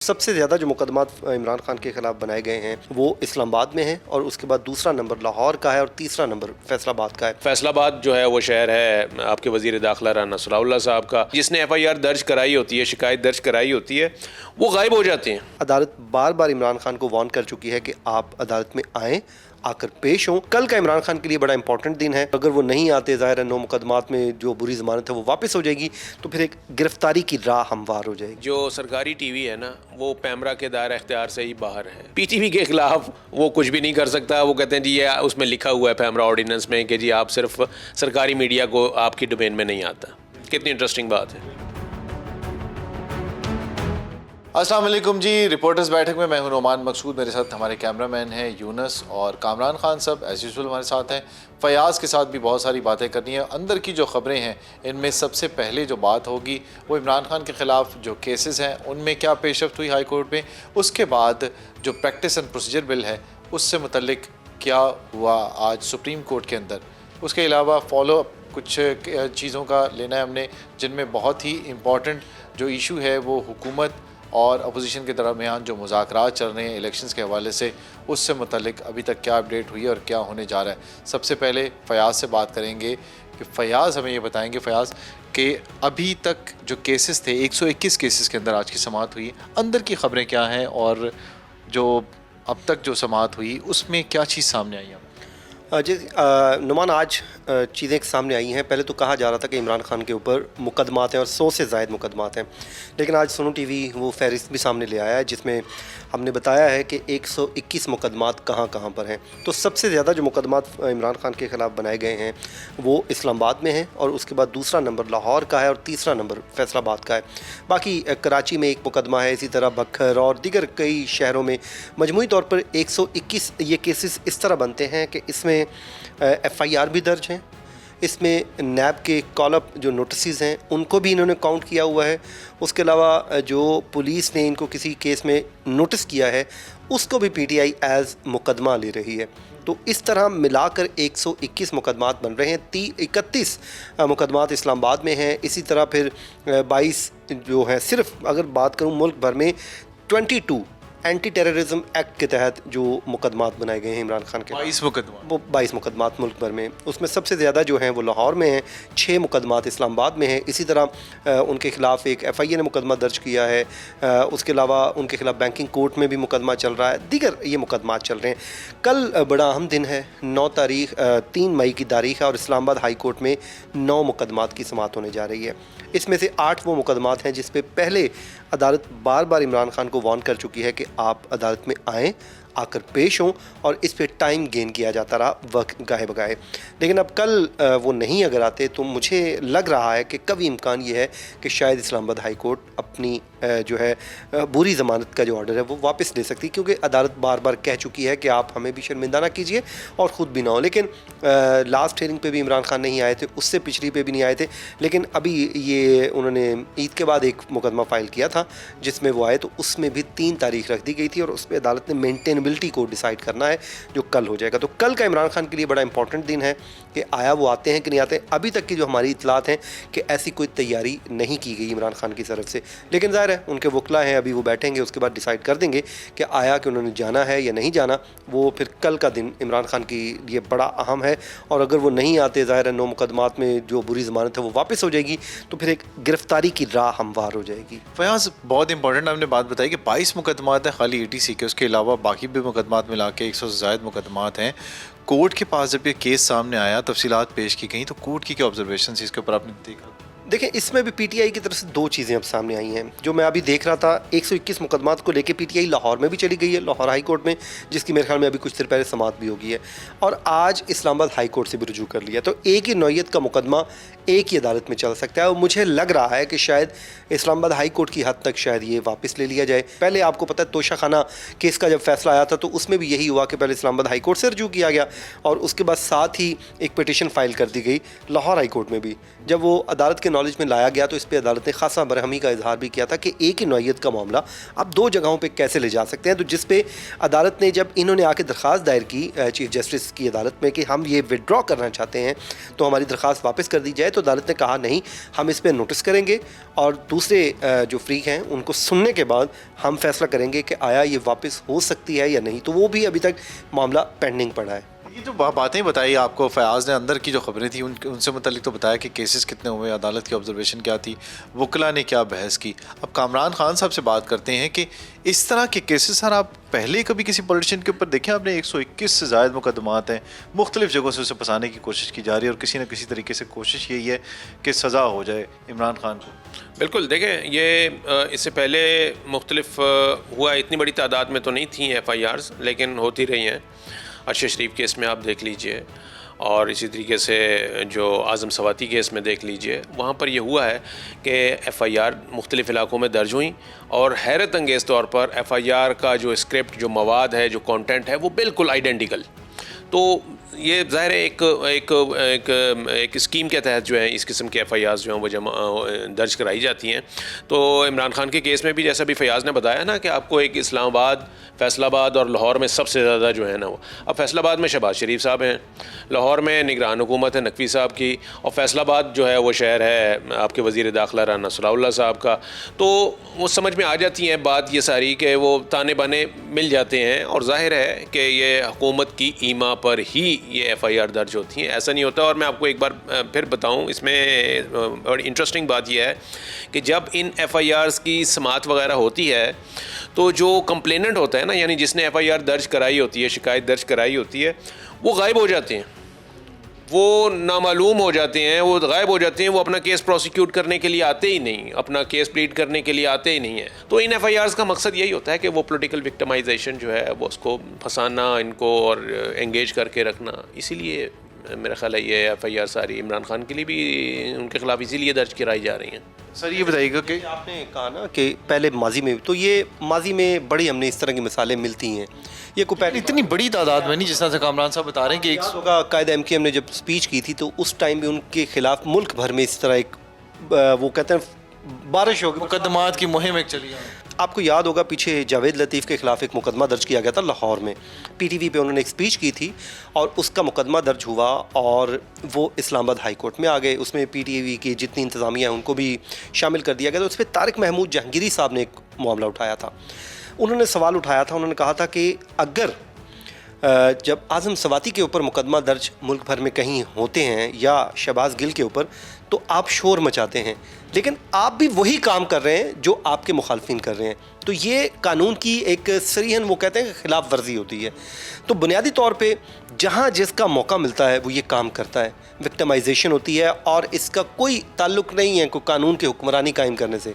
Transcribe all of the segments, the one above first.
सबसे ज़्यादा जो मुकदमात इमरान खान के ख़िलाफ़ बनाए गए हैं वो इस्लामाबाद में हैं और उसके बाद दूसरा नंबर लाहौर का है और तीसरा नंबर फैसलाबाद का है। फैसलाबाद जो है वो शहर है आपके वज़ीर दाखिला राना सलाउल्लाह साहब का, जिसने FIR दर्ज कराई होती है, शिकायत दर्ज कराई होती है, वो गायब हो जाते हैं। अदालत बार बार इमरान खान को वार्न कर चुकी है कि आप अदालत में आएँ, आकर पेश हों। कल का इमरान खान के लिए बड़ा इंपॉर्टेंट दिन है। अगर वो नहीं आते, ज़ाहिर है 9 मुकदमात में जो बुरी ज़मानत है वो वापस हो जाएगी, तो फिर एक गिरफ्तारी की राह हमवार हो जाएगी। जो सरकारी TV है ना, वो पैमरा के दायरा इख्तियार से ही बाहर है। PTV के खिलाफ वो कुछ भी नहीं कर सकता। वो कहते हैं जी ये उसमें लिखा हुआ है पैमरा ऑर्डिनेंस में कि जी आप सिर्फ सरकारी मीडिया को आपकी डोमेन में नहीं आता। कितनी इंटरेस्टिंग बात है। अस्सलाम वालेकुम जी, रिपोर्टर्स बैठक में मैं हूं नोमान मकसूद। मेरे साथ हमारे कैमरामैन हैं यूनस और कामरान खान साहब एज यूजुअल हमारे साथ हैं। फयाज़ के साथ भी बहुत सारी बातें करनी है। अंदर की जो ख़बरें हैं इनमें सबसे पहले जो बात होगी वो इमरान खान के ख़िलाफ़ जो केसेस हैं उनमें क्या पेशरफ्त हुई हाई कोर्ट में, उसके बाद जो प्रैक्टिस एंड प्रोसीजर बिल है उससे मुतल्लिक क्या हुआ आज सुप्रीम कोर्ट के अंदर, उसके अलावा फॉलो अप कुछ चीज़ों का लेना है हमने, जिनमें बहुत ही इम्पॉर्टेंट जो इशू है वो हुकूमत और अपोजिशन के दरमियान जो मुज़ाकरात चल रहे हैं इलेक्शंस के हवाले से, उससे मुतल्लिक अभी तक क्या अपडेट हुई है और क्या होने जा रहा है। सबसे पहले फ़याज़ से बात करेंगे कि फ़याज़ हमें ये बताएंगे फ़याज़ कि अभी तक जो केसेस थे 121 केसेस के अंदर आज की समाअत हुई, अंदर की ख़बरें क्या हैं और जो अब तक जो समाअत हुई उसमें क्या चीज़ सामने आई है? जी नुमान, आज चीज़ें सामने आई हैं। पहले तो कहा जा रहा था कि इमरान खान के ऊपर मुकदमात हैं और 100 से ज़ायद मुकदमात हैं, लेकिन आज सोनू TV वो फहरिस्त भी सामने ले आया है जिसमें हमने बताया है कि 121 मुकदमात कहाँ कहाँ पर हैं। तो सबसे ज़्यादा जो मुकदमात इमरान खान के ख़िलाफ़ बनाए गए हैं वो इस्लामाबाद में हैं और उसके बाद दूसरा नंबर लाहौर का है और तीसरा नंबर फैसलाबाद का है। बाकी कराची में एक मुकदमा है, इसी तरह बखर और दीगर कई शहरों में मजमूई तौर पर 121 ये केसेस इस तरह बनते हैं कि इसमें FIR भी दर्ज हैं, इसमें नैब के कॉलअप जो नोटिस हैं उनको भी इन्होंने काउंट किया हुआ है। उसके अलावा जो पुलिस ने इनको किसी केस में नोटिस किया है उसको भी PTI एज़ मुकदमा ले रही है। तो इस तरह मिलाकर 121 मुकदमात बन रहे हैं। 31 मुकदमात इस्लामाबाद में हैं। इसी तरह फिर 22 जो है, सिर्फ अगर बात करूँ मुल्क भर में 22 एंटी टेररिज्म एक्ट के तहत जो मुकदमात बनाए गए हैं इमरान खान के, 22 मुकदमा, वो 22 मुकदमात मुल्क भर में। उसमें सबसे ज़्यादा जो हैं वो लाहौर में हैं, 6 मुकदमात इस्लामाबाद में हैं। इसी तरह उनके ख़िलाफ़ एक FIA ने मुकदमा दर्ज किया है। उसके अलावा उनके ख़िलाफ़ बैंकिंग कोर्ट में भी मुकदमा चल रहा है, दीगर ये मुकदमात चल रहे हैं। कल बड़ा अहम दिन है, 3 मई की तारीख़ है और इस्लामाबाद हाई कोर्ट में 9 मुकदमात की समाअत होने जा रही है। इसमें से 8 वो मुकदमात हैं जिस पे पहले अदालत बार बार इमरान खान को वार्न कर चुकी है कि आप अदालत में आएँ, आकर पेश हों, और इस पे टाइम गेन किया जाता रहा वक्त गाहे बगाहे। लेकिन अब कल वो नहीं अगर आते तो मुझे लग रहा है कि कभी इम्कान ये है कि शायद इस्लामाबाद हाई कोर्ट अपनी जो है बुरी ज़मानत का जो ऑर्डर है वो वापस ले सकती, क्योंकि अदालत बार बार कह चुकी है कि आप हमें भी शर्मिंदा ना कीजिए और ख़ुद भी ना हो। लेकिन लास्ट हियरिंग पे भी इमरान खान नहीं आए थे, उससे पिछली पे भी नहीं आए थे, लेकिन अभी ये उन्होंने ईद के बाद एक मुकदमा फ़ाइल किया था जिसमें वो आए, तो उसमें भी 3 तारीख रख दी गई थी और उस पर अदालत ने मेंटेनेबिलिटी को डिसाइड करना है जो कल हो जाएगा। तो कल का इमरान खान के लिए बड़ा इंपॉर्टेंट दिन है कि आया वो आते हैं कि नहीं आते। अभी तक की जो हमारी इतलात हैं कि ऐसी कोई तैयारी नहीं की गई इमरान खान की तरफ से, लेकिन ज़ाहिर है उनके वकला हैं, अभी वो बैठेंगे, उसके बाद डिसाइड कर देंगे कि आया कि उन्होंने जाना है या नहीं जाना। वो फिर कल का दिन इमरान खान के लिए बड़ा अहम है, और अगर वो नहीं आते, ज़ाहिर है 9 मुकदमात में जो बुरी ज़मानत है वो वापस हो जाएगी, तो फिर एक गिरफ्तारी की राह हमवार हो जाएगी। फयाज़ बहुत इंपॉर्टेंट आपने बात बताई कि 22 मुकदमात हैं खाली ETC के, उसके अलावा बाकी भी मुकदमात मिला के 100 से ज़ायद मुकदमात हैं। कोर्ट के पास जब ये केस सामने आया, तफसीलात पेश की गई, तो कोर्ट की क्या ऑब्जर्वेशन थी इसके ऊपर आपने देखा? देखिए, इसमें भी PTI की तरफ से 2 चीज़ें अब सामने आई हैं। जो मैं अभी देख रहा था, 121 मुकदमात को लेके PTI लाहौर में भी चली गई है, लाहौर हाई कोर्ट में, जिसकी मेरे ख्याल में अभी कुछ देर पहले समाअत भी होगी है, और आज इस्लामाबाद हाई कोर्ट से भी रुजू कर लिया। तो एक ही नौइयत का मुकदमा एक ही अदालत में चल सकता है, और मुझे लग रहा है कि शायद इस्लामाबाद हाई कोर्ट की हद तक शायद ये वापस ले लिया जाए। पहले आपको पता है तोशा खाना केस का जब फैसला आया था तो उसमें भी यही हुआ कि पहले इस्लामाबाद हाई कोर्ट से रुजू किया गया और उसके बाद साथ ही एक पिटीशन फाइल कर दी गई लाहौर हाई कोर्ट में भी। जब वो अदालत के नॉलेज में लाया गया तो इस पर अदालत ने खासा बरहमी का इजहार भी किया था कि एक ही नौइयत का मामला आप दो जगहों पे कैसे ले जा सकते हैं। तो जिस पे अदालत ने, जब इन्होंने आके दरख्वास्त दायर की चीफ जस्टिस की अदालत में कि हम ये विड्रॉ करना चाहते हैं तो हमारी दरख्वास्त वापस कर दी जाए, तो अदालत ने कहा नहीं, हम इस पर नोटिस करेंगे और दूसरे जो फ्रीक हैं उनको सुनने के बाद हम फैसला करेंगे कि आया ये वापस हो सकती है या नहीं। तो वो भी अभी तक मामला पेंडिंग पड़ा है। ये जो बातें बताई आपको फयाज ने, अंदर की जो खबरें थी उनसे मुतल्लिक तो बताया कि केसेस कितने हुए, अदालत की ऑब्जर्वेशन क्या थी, वकला ने क्या बहस की। अब कामरान खान साहब से बात करते हैं कि इस तरह के केसेस सर आप पहले कभी किसी पॉलिटिशियन के ऊपर देखें? आपने 121 से ज़ायद मुकदमात हैं, मुख्तलिफ जगहों से उसे फंसाने की कोशिश की जा रही है और किसी न किसी तरीके से कोशिश यही है कि सज़ा हो जाए इमरान खान को। बिल्कुल, देखें ये इससे पहले मुख्तलिफ हुआ, इतनी बड़ी तादाद में तो नहीं थी FIRs, लेकिन होती रही हैं। अरशद शरीफ केस में आप देख लीजिए और इसी तरीके से जो आज़म सवाती केस में देख लीजिए, वहाँ पर यह हुआ है कि FIR मुख्तलिफ़ इलाकों में दर्ज हुई और हैरत अंगेज़ तौर पर FIR का जो स्क्रिप्ट, जो मवाद है, जो कंटेंट है, वो बिल्कुल आइडेंटिकल। तो ये ज़ाहिर है एक स्कीम के तहत जो है इस किस्म के FIRs जो हैं वो दर्ज कराई जाती हैं। तो इमरान खान के केस में भी, जैसा भी फयाज़ ने बताया ना, कि आपको एक इस्लामाबाद, फैसलाबाद और लाहौर में सबसे ज़्यादा जो है ना वो, अब फैसलाबाद में शहबाज शरीफ साहब हैं, लाहौर में निगरान हुकूमत है नकवी साहब की, और फैसलाबाद जो है वो शहर है आपके वज़ीर दाखिला राना सलाउल्लाह साहब का। तो वो समझ में आ जाती हैं बात ये सारी कि वो ताने बाने मिल जाते हैं और ज़ाहिर है कि ये हुकूमत की ईमा पर ही ये FIR दर्ज होती हैं, ऐसा नहीं होता। और मैं आपको एक बार फिर बताऊं, इसमें बड़ी इंटरेस्टिंग बात यह है कि जब इन FIRs की समाअत वगैरह होती है तो जो कंप्लेनेंट होता है ना, यानी जिसने FIR दर्ज कराई होती है, शिकायत दर्ज कराई होती है, वो गायब हो जाते हैं, वो नामालूम हो जाते हैं, वो गायब हो जाते हैं, वो अपना केस प्रोसिक्यूट करने के लिए आते ही नहीं, अपना केस प्लीड करने के लिए आते ही नहीं है। तो इन FIRs का मकसद यही होता है कि वो पॉलिटिकल विक्टिमाइजेशन जो है वो उसको फंसाना इनको और एंगेज करके रखना। इसीलिए मेरा ख्याल है ये FIR सारी इमरान खान के लिए भी उनके खिलाफ इसीलिए दर्ज कराई जा रही हैं। सर ये बताइएगा कि आपने कहा ना कि पहले माजी में, तो ये माजी में बड़ी हमने इस तरह की मिसालें मिलती हैं, ये को पहले इतनी बड़ी तादाद में नहीं, जिस तरह से कामरान साहब बता रहे हैं कि एक होगा। कायदा MKM ने जब स्पीच की थी तो उस टाइम भी उनके खिलाफ मुल्क भर में इस तरह एक वो कहते हैं बारिश हो गई, मुकदमात की मुहिम एक चली है। आपको याद होगा पीछे जावेद लतीफ़ के खिलाफ एक मुकदमा दर्ज किया गया था लाहौर में, PTV पे उन्होंने एक स्पीच की थी और उसका मुकदमा दर्ज हुआ और वो इस्लामाबाद हाई कोर्ट में आ गए। उसमें PTV की जितनी इंतज़ामिया है उनको भी शामिल कर दिया गया। तो उस पर तारिक महमूद जहांगीरी साहब ने एक मामला उठाया था, उन्होंने सवाल उठाया था, उन्होंने कहा था कि अगर जब आज़म सवाती के ऊपर मुकदमा दर्ज मुल्क भर में कहीं होते हैं या शहबाज गिल के ऊपर, तो आप शोर मचाते हैं, लेकिन आप भी वही काम कर रहे हैं जो आपके मुखालफिन कर रहे हैं। तो ये कानून की एक सरीहन वो कहते हैं खिलाफ वर्जी होती है। तो बुनियादी तौर पे जहाँ जिसका मौका मिलता है वो ये काम करता है, विक्टिमाइजेशन होती है और इसका कोई ताल्लुक़ नहीं है कोई कानून की हुक्मरानी कायम करने से।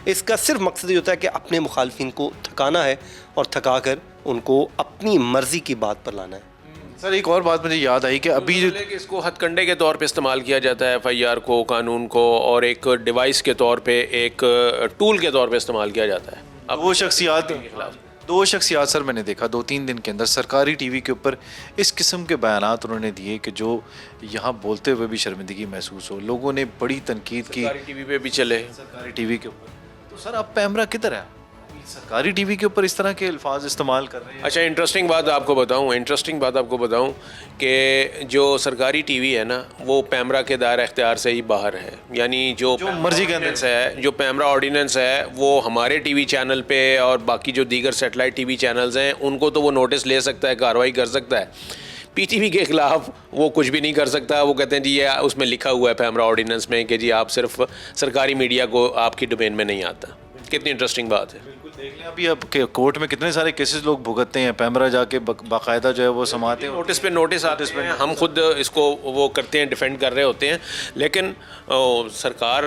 इसका सिर्फ मकसद ये होता है कि अपने मुखालफिन को थकाना है और थका कर उनको अपनी मर्ज़ी की बात पर लाना है। सर एक और बात मुझे याद आई कि अभी जो कि इसको हथकंडे के तौर पे इस्तेमाल किया जाता है FIR को, कानून को, और एक डिवाइस के तौर पे, एक टूल के तौर पे इस्तेमाल किया जाता है। अब दो शख्सियात सर मैंने देखा 2-3 दिन के अंदर सरकारी TV के ऊपर इस किस्म के बयानात उन्होंने दिए कि जो यहाँ बोलते हुए भी शर्मिंदगी महसूस हो। लोगों ने बड़ी तनकीद की, सरकारी TV पे भी चले, सरकारी TV के ऊपर। तो सर अब पैमरा किधर है? सरकारी TV के ऊपर इस तरह के अल्फाज इस्तेमाल कर रहे हैं। अच्छा, इंटरेस्टिंग बात आपको बताऊं कि जो सरकारी TV है ना, वो पैमरा के दायरा इख्तियार से ही बाहर है। यानी जो मर्जी के अंदर है, जो पैमरा ऑर्डिनेंस है, वो हमारे TV चैनल पे और बाकी जो दीगर सेटेलाइट TV चैनल्स हैं उनको तो वो नोटिस ले सकता है, कार्रवाई कर सकता है। PTV के ख़िलाफ़ वो कुछ भी नहीं कर सकता। वो कहते हैं जी ये उसमें लिखा हुआ है पैमरा ऑर्डिनेंस में कि जी आप सिर्फ सरकारी मीडिया को आपकी डोमेन में नहीं आता। कितनी इंटरेस्टिंग बात है। देख लें अभी अब कोर्ट में कितने सारे केसेस लोग भुगतते हैं, पैमरा जाके बाकायदा जो है वो समाते हैं, नोटिस पे नोटिस आते हैं, हम खुद इसको वो करते हैं, डिफेंड कर रहे होते हैं, लेकिन सरकार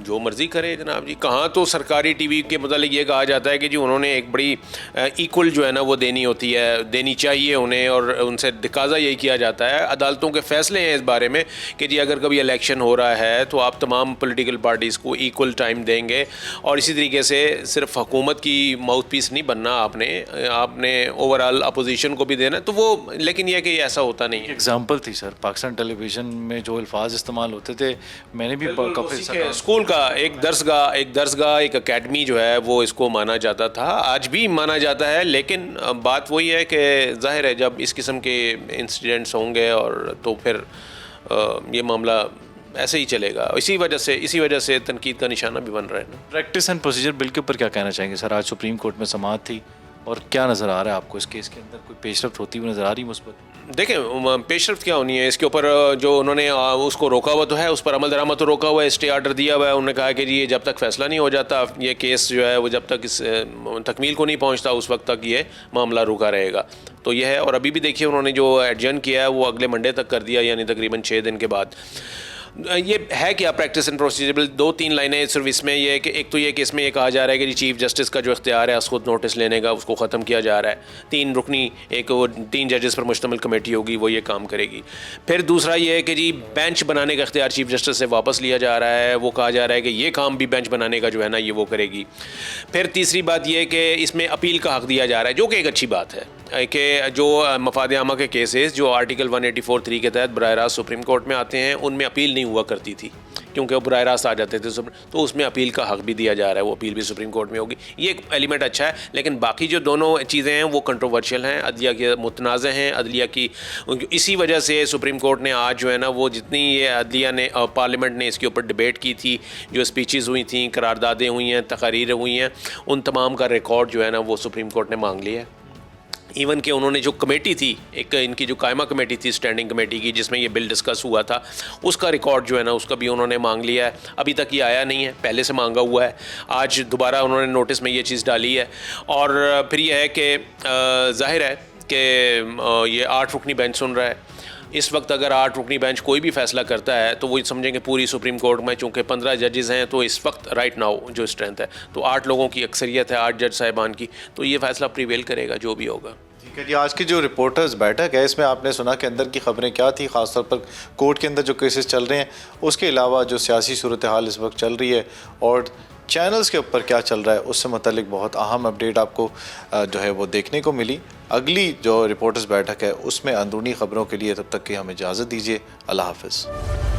जो मर्ज़ी करे जनाब जी। कहाँ तो सरकारी TV के मतलब ये कहा जाता है कि जी उन्होंने एक बड़ी इक्वल जो है ना वो देनी होती है, देनी चाहिए उन्हें, और उनसे तकाज़ा यही किया जाता है। अदालतों के फ़ैसले हैं इस बारे में कि जी अगर कभी इलेक्शन हो रहा है तो आप तमाम पॉलिटिकल पार्टीज़ को इक्वल टाइम देंगे, और इसी तरीके से सिर्फ हुकूमत हुकूमत की माउथ पीस नहीं बनना, आपने ओवरऑल अपोजिशन को भी देना, तो वो, लेकिन यह कि ऐसा होता नहीं है। एग्जाम्पल थी सर, पाकिस्तान टेलीविज़न में जो अल्फाज इस्तेमाल होते थे, मैंने भी काफ़ी स्कूल का एक दरसगाह एक एकेडमी जो है वो इसको माना जाता था, आज भी माना जाता है। लेकिन बात वही है कि ज़ाहिर है जब इस किस्म के इंसिडेंट्स होंगे और तो फिर ये मामला ऐसे ही चलेगा। इसी वजह से तनकीद का निशाना भी बन रहा है ना। प्रैक्टिस एंड प्रोसीजर बिल के ऊपर क्या कहना चाहेंगे सर? आज सुप्रीम कोर्ट में समाअत थी और क्या नज़र आ रहा है आपको? इस केस के अंदर कोई पेशरफ्त होती हुई नज़र आ रही मुस्बत? देखें, पेशरफ्त क्या होनी है इसके ऊपर, जो उन्होंने उसको रोका हुआ तो है, उस पर अमल दरामद तो रोका हुआ है, स्टे आर्डर दिया हुआ है। उन्होंने कहा कि जी ये जब तक फैसला नहीं हो जाता, ये केस जो है वो जब तक इस तकमील को नहीं पहुंचता, उस वक्त तक ये मामला रुका रहेगा। तो ये है। और अभी भी देखिए उन्होंने जो एडजर्न किया है वो अगले मंडे तक कर दिया, यानी तकरीबन 6 दिन के बाद। ये है क्या प्रैक्टिस एंड प्रोसीजर? 2-3 लाइनें सिर्फ इसमें ये है कि एक तो ये कि इसमें ये कहा जा रहा है कि चीफ जस्टिस का जो इख्तियार है उसको नोटिस लेने का, उसको ख़त्म किया जा रहा है। 3 रुकनी एक वो 3 जजेस पर मुश्तमिल कमेटी होगी, वो ये काम करेगी। फिर दूसरा ये है कि जी बेंच बनाने का इख्तियार चीफ जस्टिस से वापस लिया जा रहा है, वो कहा जा रहा है कि ये काम भी बेंच बनाने का जो है ना ये वो करेगी। फिर तीसरी बात ये है कि इसमें अपील का हक़ दिया जा रहा है, जो कि एक अच्छी बात है कि जो मफाद आमा के केसेस जो आर्टिकल 184(3) के तहत बराह रास्त सुप्रीम कोर्ट में आते हैं, उनमें अपील नहीं हुआ करती थी क्योंकि वो बराह रास्त आ जाते थे, तो उसमें अपील का हक़ भी दिया जा रहा है, वो अपील भी सुप्रीम कोर्ट में होगी। ये एक एलिमेंट अच्छा है। लेकिन बाकी जो दोनों चीज़ें हैं वो कंट्रोवर्शियल हैं, अदलिया के मुतनाज़ हैं, अदलिया की। इसी वजह से सुप्रीम कोर्ट ने आज जो है ना वो जितनी ये अदलिया ने पार्लियामेंट ने इसके ऊपर डिबेट की थी, जो स्पीचेस हुई थी, करारदादें हुई हैं, तकारीरें हुई हैं, उन तमाम का रिकॉर्ड जो है ना वो सुप्रीम कोर्ट ने मांग लिया है। इवन कि उन्होंने जो कमेटी थी, एक इनकी जो कायमा कमेटी थी स्टैंडिंग कमेटी की, जिसमें ये बिल डिस्कस हुआ था, उसका रिकॉर्ड जो है ना उसका भी उन्होंने मांग लिया है। अभी तक ये आया नहीं है, पहले से मांगा हुआ है। आज दोबारा उन्होंने नोटिस में ये चीज़ डाली है। और फिर ये है कि ज़ाहिर है कि ये 8 रुकनी बेंच सुन रहा है। इस वक्त अगर 8 रुकनी बेंच कोई भी फ़ैसला करता है तो वो समझेंगे पूरी सुप्रीम कोर्ट में, चूँकि 15 जजेस हैं, तो इस वक्त राइट नाउ जो स्ट्रेंथ है तो 8 लोगों की अक्सरियत है, 8 जज साहिबान की, तो ये फ़ैसला प्रिवेल करेगा जो भी होगा। ठीक है जी। आज की जो रिपोर्टर्स बैठक है इसमें आपने सुना कि अंदर की खबरें क्या थी, ख़ासतौर पर कोर्ट के अंदर जो केसेस चल रहे हैं, उसके अलावा जो सियासी सूरत हाल इस वक्त चल रही है और चैनल्स के ऊपर क्या चल रहा है, उससे मुतल्लिक बहुत अहम अपडेट आपको जो है वो देखने को मिली। अगली जो रिपोर्टर्स बैठक है उसमें अंदरूनी ख़बरों के लिए तब तक कि हमें इजाज़त दीजिए। अल्लाह हाफ़िज़।